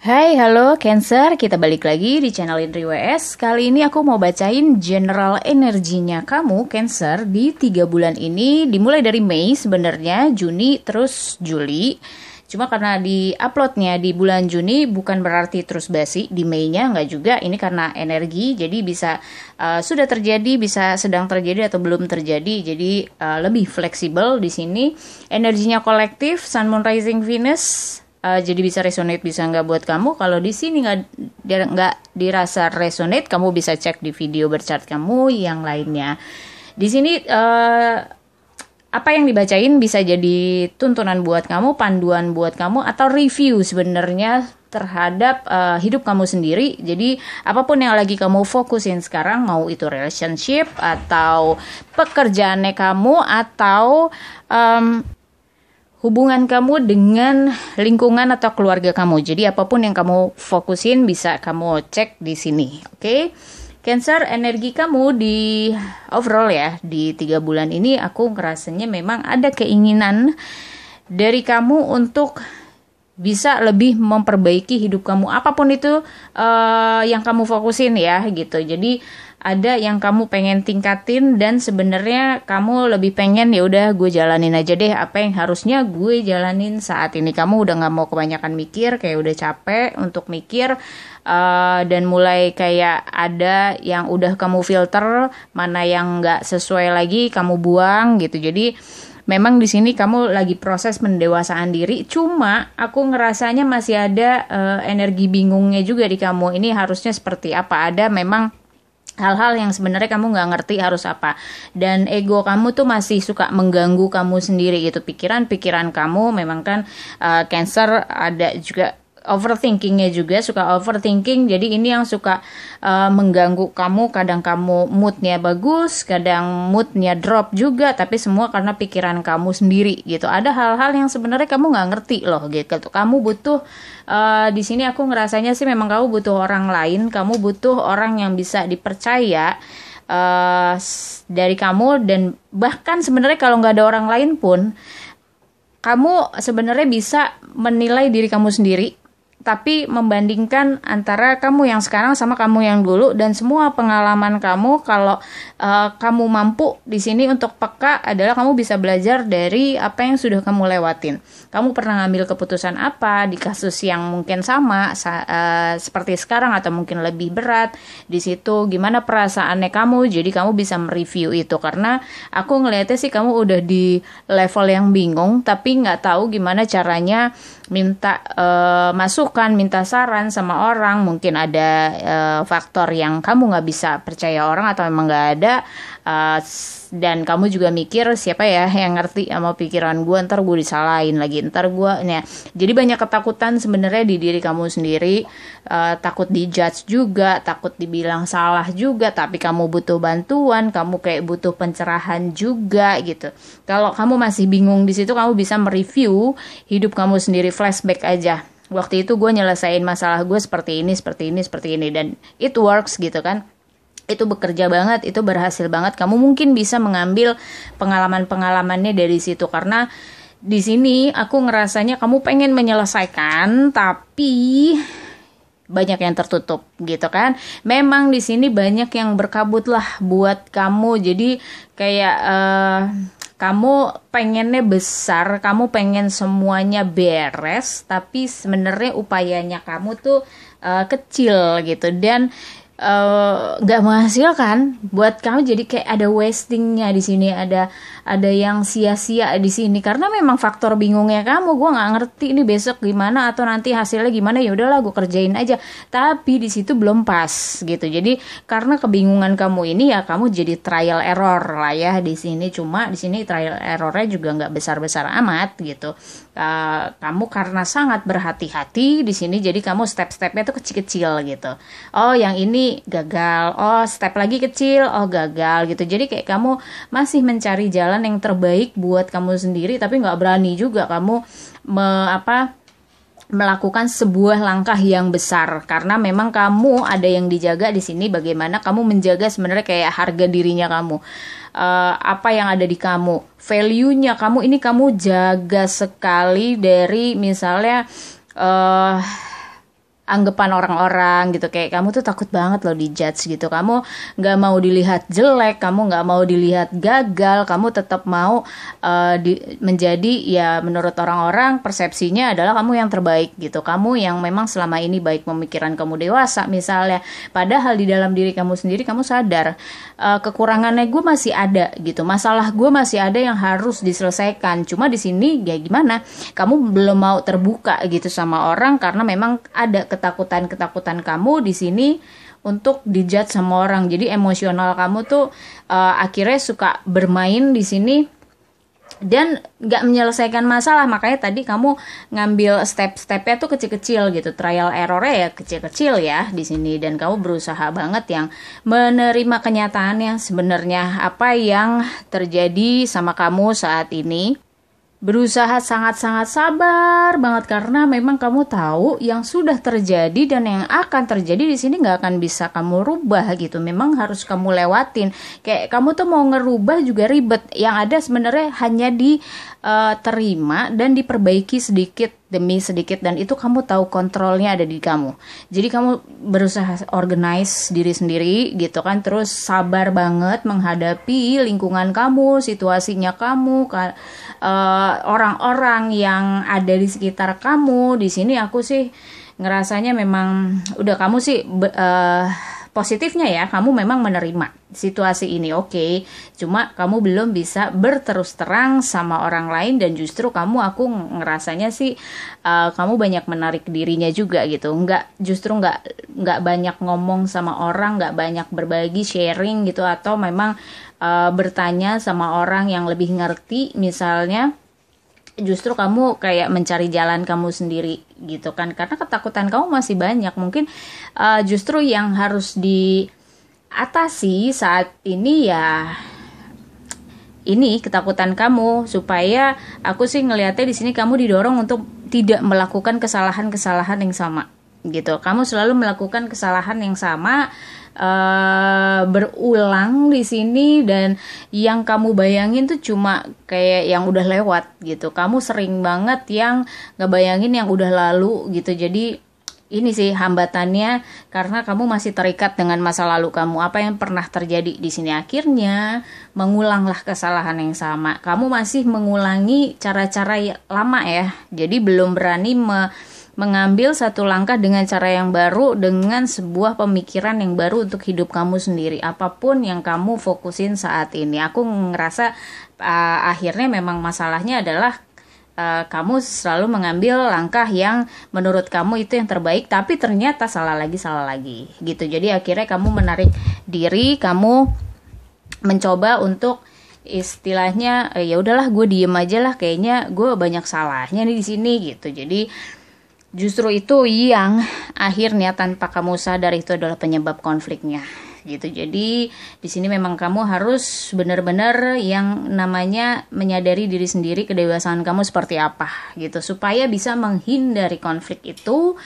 Hai, halo Cancer, kita balik lagi di channel Indri WS. Kali ini aku mau bacain general energinya kamu Cancer di 3 bulan ini. Dimulai dari Mei sebenarnya, Juni, terus Juli. Cuma karena di uploadnya di bulan Juni bukan berarti terus basi, di Mei-nya nggak juga. Ini karena energi, jadi bisa sudah terjadi, bisa sedang terjadi atau belum terjadi. Jadi lebih fleksibel di sini. Energinya kolektif, Sun, Moon, Rising, Venus. Jadi bisa resonate, bisa nggak buat kamu. Kalau di sini nggak dirasa resonate, kamu bisa cek di video berchart kamu yang lainnya. Di sini apa yang dibacain bisa jadi tuntunan buat kamu, panduan buat kamu, atau review sebenarnya terhadap hidup kamu sendiri. Jadi apapun yang lagi kamu fokusin sekarang, mau itu relationship atau pekerjaannya kamu atau hubungan kamu dengan lingkungan atau keluarga kamu. Jadi apapun yang kamu fokusin bisa kamu cek di sini. Oke? Cancer, energi kamu di overall ya, di 3 bulan ini aku ngerasanya memang ada keinginan dari kamu untuk bisa lebih memperbaiki hidup kamu. Apapun itu yang kamu fokusin ya gitu. Jadi ada yang kamu pengen tingkatin dan sebenarnya kamu lebih pengen ya udah gue jalanin aja deh apa yang harusnya gue jalanin saat ini. Kamu udah nggak mau kebanyakan mikir, kayak udah capek untuk mikir dan mulai kayak ada yang udah kamu filter, mana yang nggak sesuai lagi kamu buang gitu. Jadi memang di sini kamu lagi proses pendewasaan diri, cuma aku ngerasanya masih ada energi bingungnya juga di kamu. Ini harusnya seperti apa? Ada memang hal-hal yang sebenarnya kamu nggak ngerti harus apa, dan ego kamu tuh masih suka mengganggu kamu sendiri gitu. Pikiran-pikiran kamu memang kan Cancer ada juga overthinkingnya juga, suka overthinking. Jadi ini yang suka mengganggu kamu. Kadang kamu moodnya bagus, kadang moodnya drop juga, tapi semua karena pikiran kamu sendiri gitu. Ada hal-hal yang sebenarnya kamu nggak ngerti loh gitu. Kamu butuh di sini aku ngerasanya sih memang kamu butuh orang lain, kamu butuh orang yang bisa dipercaya dari kamu. Dan bahkan sebenarnya kalau nggak ada orang lain pun kamu sebenarnya bisa menilai diri kamu sendiri, tapi membandingkan antara kamu yang sekarang sama kamu yang dulu, dan semua pengalaman kamu. Kalau kamu mampu di sini untuk peka adalah kamu bisa belajar dari apa yang sudah kamu lewatin. Kamu pernah ngambil keputusan apa di kasus yang mungkin sama seperti sekarang atau mungkin lebih berat. Di situ gimana perasaannya kamu, jadi kamu bisa mereview itu. Karena aku ngelihatnya sih kamu udah di level yang bingung, tapi nggak tahu gimana caranya minta masukan, minta saran sama orang. Mungkin ada faktor yang kamu nggak bisa percaya orang atau memang nggak ada, dan kamu juga mikir siapa ya yang ngerti sama pikiran gue, ntar gue disalahin lagi, ntar gue nih. Jadi banyak ketakutan sebenarnya di diri kamu sendiri, takut dijudge juga, takut dibilang salah juga, tapi kamu butuh bantuan, kamu kayak butuh pencerahan juga gitu. Kalau kamu masih bingung di situ, kamu bisa mereview hidup kamu sendiri, flashback aja. Waktu itu gue nyelesain masalah gue seperti ini, seperti ini, seperti ini, dan it works gitu kan. Itu bekerja banget, itu berhasil banget. Kamu mungkin bisa mengambil pengalaman-pengalamannya dari situ. Karena di sini aku ngerasanya kamu pengen menyelesaikan, tapi banyak yang tertutup gitu kan. Memang di sini banyak yang berkabut lah buat kamu. Jadi kayak kamu pengennya besar, kamu pengen semuanya beres, tapi sebenarnya upayanya kamu tuh kecil gitu, dan nggak menghasilkan buat kamu. Jadi kayak ada wastingnya di sini, ada yang sia-sia di sini karena memang faktor bingungnya kamu. Gue nggak ngerti ini besok gimana atau nanti hasilnya gimana, ya udahlah gue kerjain aja, tapi di situ belum pas gitu. Jadi karena kebingungan kamu ini ya kamu jadi trial error lah ya di sini. Cuma di sini trial errornya juga nggak besar-besar amat gitu. Kamu karena sangat berhati-hati di sini, jadi kamu step-stepnya tuh kecil-kecil gitu. Oh yang ini gagal, oh step lagi kecil, oh gagal gitu. Jadi kayak kamu masih mencari jalan yang terbaik buat kamu sendiri, tapi nggak berani juga kamu melakukan sebuah langkah yang besar. Karena memang kamu ada yang dijaga di sini. Bagaimana kamu menjaga sebenarnya kayak harga dirinya kamu, apa yang ada di kamu, value-nya kamu ini kamu jaga sekali. Dari misalnya anggapan orang-orang gitu, kayak kamu tuh takut banget loh dijudge gitu, kamu nggak mau dilihat jelek, kamu nggak mau dilihat gagal, kamu tetap mau menjadi ya menurut orang-orang persepsinya adalah kamu yang terbaik gitu, kamu yang memang selama ini baik, pemikiran kamu dewasa misalnya, padahal di dalam diri kamu sendiri kamu sadar kekurangannya gue masih ada gitu, masalah gue masih ada yang harus diselesaikan, cuma di sini ya gimana, kamu belum mau terbuka gitu sama orang karena memang ada ketakutan kamu di sini untuk dijudge sama orang. Jadi emosional kamu tuh akhirnya suka bermain di sini dan nggak menyelesaikan masalah. Makanya tadi kamu ngambil step-stepnya tuh kecil-kecil gitu, trial errornya ya kecil-kecil ya di sini, dan kamu berusaha banget yang menerima kenyataannya sebenarnya apa yang terjadi sama kamu saat ini. Berusaha sangat-sangat sabar banget karena memang kamu tahu yang sudah terjadi dan yang akan terjadi di sini nggak akan bisa kamu rubah gitu. Memang harus kamu lewatin. Kayak kamu tuh mau ngerubah juga ribet. Yang ada sebenarnya hanya diterima dan diperbaiki sedikit demi sedikit, dan itu kamu tahu kontrolnya ada di kamu. Jadi kamu berusaha organize diri sendiri gitu kan, terus sabar banget menghadapi lingkungan kamu, situasinya kamu, orang-orang yang ada di sekitar kamu. Di sini aku sih ngerasanya memang udah kamu sih positifnya ya, kamu memang menerima situasi ini, oke. Cuma kamu belum bisa berterus terang sama orang lain, dan justru aku ngerasanya sih kamu banyak menarik dirinya juga gitu. Justru nggak banyak ngomong sama orang, nggak banyak berbagi sharing gitu, atau memang bertanya sama orang yang lebih ngerti misalnya. Justru kamu kayak mencari jalan kamu sendiri gitu kan, karena ketakutan kamu masih banyak. Mungkin justru yang harus diatasi saat ini ya ini ketakutan kamu, supaya aku sih ngelihatnya di sini kamu didorong untuk tidak melakukan kesalahan-kesalahan yang sama gitu. Kamu selalu melakukan kesalahan yang sama berulang di sini, dan yang kamu bayangin tuh cuma kayak yang udah lewat gitu. Kamu sering banget yang ngebayangin yang udah lalu gitu. Jadi ini sih hambatannya, karena kamu masih terikat dengan masa lalu kamu, apa yang pernah terjadi di sini. Akhirnya mengulanglah kesalahan yang sama. Kamu masih mengulangi cara-cara lama ya. Jadi belum berani mengambil satu langkah dengan cara yang baru, dengan sebuah pemikiran yang baru untuk hidup kamu sendiri. Apapun yang kamu fokusin saat ini, aku ngerasa akhirnya memang masalahnya adalah kamu selalu mengambil langkah yang menurut kamu itu yang terbaik, tapi ternyata salah lagi gitu. Jadi akhirnya kamu menarik diri, kamu mencoba untuk istilahnya ya udahlah gue diem aja lah, kayaknya gue banyak salahnya nih di sini gitu. Jadi justru itu yang akhirnya tanpa kamu sadar itu adalah penyebab konfliknya gitu. Jadi di sini memang kamu harus benar-benar yang namanya menyadari diri sendiri, kedewasaan kamu seperti apa gitu, supaya bisa menghindari konflik itu.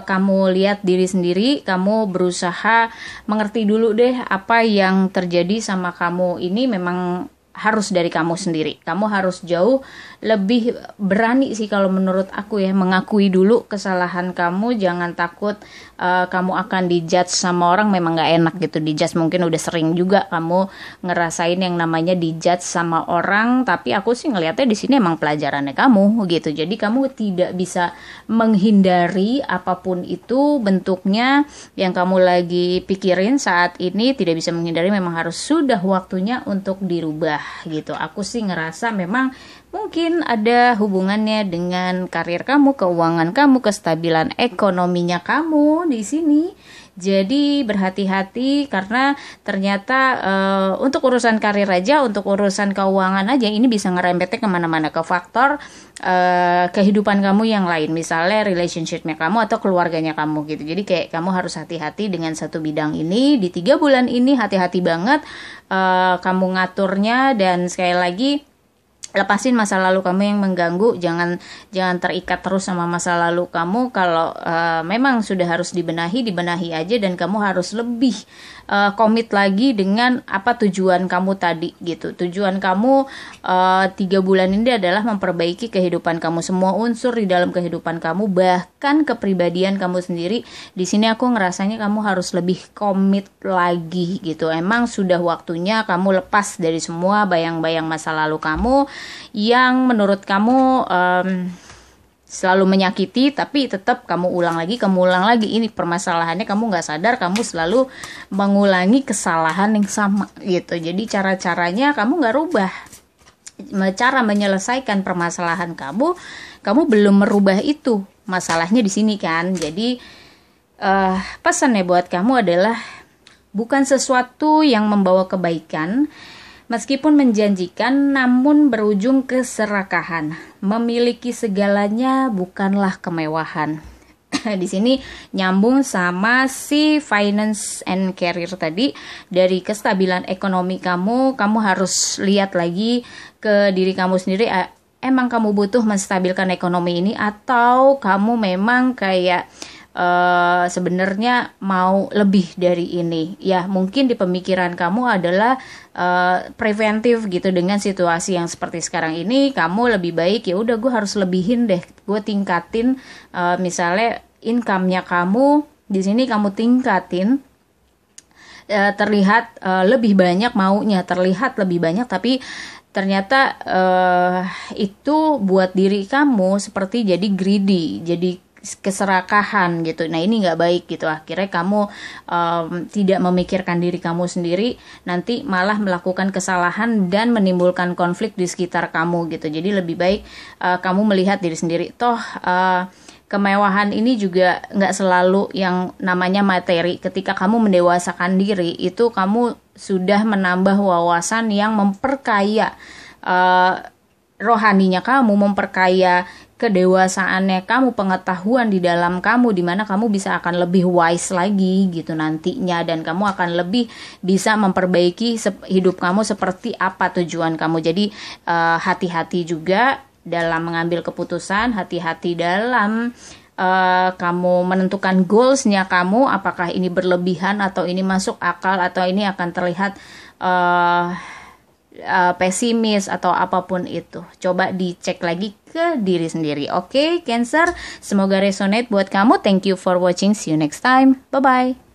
Kamu lihat diri sendiri, kamu berusaha mengerti dulu deh apa yang terjadi sama kamu ini memang harus dari kamu sendiri. Kamu harus jauh lebih berani sih kalau menurut aku ya, mengakui dulu kesalahan kamu. Jangan takut kamu akan dijudge sama orang. Memang gak enak gitu dijudge, mungkin udah sering juga kamu ngerasain yang namanya dijudge sama orang, tapi aku sih ngelihatnya di sini emang pelajarannya kamu gitu. Jadi kamu tidak bisa menghindari apapun itu bentuknya yang kamu lagi pikirin saat ini, tidak bisa menghindari, memang harus sudah waktunya untuk dirubah gitu. Aku sih ngerasa memang mungkin ada hubungannya dengan karir kamu, keuangan kamu, kestabilan ekonominya kamu di sini. Jadi berhati-hati, karena ternyata untuk urusan karir aja, untuk urusan keuangan aja, ini bisa ngerembetnya kemana-mana, ke faktor kehidupan kamu yang lain, misalnya relationshipnya kamu atau keluarganya kamu gitu. Jadi kayak kamu harus hati-hati dengan satu bidang ini. Di 3 bulan ini hati-hati banget kamu ngaturnya, dan sekali lagi lepasin masa lalu kamu yang mengganggu, jangan terikat terus sama masa lalu kamu. Kalau memang sudah harus dibenahi aja, dan kamu harus lebih komit lagi dengan apa tujuan kamu tadi gitu. Tujuan kamu 3 bulan ini adalah memperbaiki kehidupan kamu, semua unsur di dalam kehidupan kamu, bahkan kepribadian kamu sendiri. Di sini aku ngerasanya kamu harus lebih komit lagi gitu. Emang sudah waktunya kamu lepas dari semua bayang-bayang masa lalu kamu yang menurut kamu selalu menyakiti, tapi tetap kamu ulang lagi. Ini permasalahannya, kamu nggak sadar kamu selalu mengulangi kesalahan yang sama gitu. Jadi cara-caranya kamu nggak rubah, cara menyelesaikan permasalahan kamu belum merubah itu. Masalahnya di sini kan. Jadi pesannya buat kamu adalah bukan sesuatu yang membawa kebaikan, meskipun menjanjikan, namun berujung keserakahan. Memiliki segalanya bukanlah kemewahan. Di sini nyambung sama si finance and career tadi. Dari kestabilan ekonomi kamu harus lihat lagi ke diri kamu sendiri. Emang kamu butuh menstabilkan ekonomi ini, atau kamu memang kayak sebenarnya mau lebih dari ini? Ya mungkin di pemikiran kamu adalah preventif gitu. Dengan situasi yang seperti sekarang ini, kamu lebih baik ya udah gue harus lebihin deh, gue tingkatin misalnya income-nya kamu di sini, kamu tingkatin, terlihat lebih banyak maunya, terlihat lebih banyak, tapi ternyata itu buat diri kamu seperti jadi greedy, jadi keserakahan gitu. Nah ini nggak baik gitu. Akhirnya kamu tidak memikirkan diri kamu sendiri, nanti malah melakukan kesalahan dan menimbulkan konflik di sekitar kamu gitu. Jadi lebih baik kamu melihat diri sendiri. Toh kemewahan ini juga nggak selalu yang namanya materi. Ketika kamu mendewasakan diri, itu kamu sudah menambah wawasan yang memperkaya rohaninya kamu, memperkaya kedewasaannya kamu, pengetahuan di dalam kamu, dimana kamu bisa akan lebih wise lagi gitu nantinya, dan kamu akan lebih bisa memperbaiki hidup kamu seperti apa tujuan kamu. Jadi hati-hati juga dalam mengambil keputusan, hati-hati dalam kamu menentukan goalsnya kamu, apakah ini berlebihan atau ini masuk akal, atau ini akan terlihat pesimis atau apapun itu. Coba dicek lagi ke diri sendiri. Oke, Cancer, semoga resonate buat kamu. Thank you for watching. See you next time. Bye bye.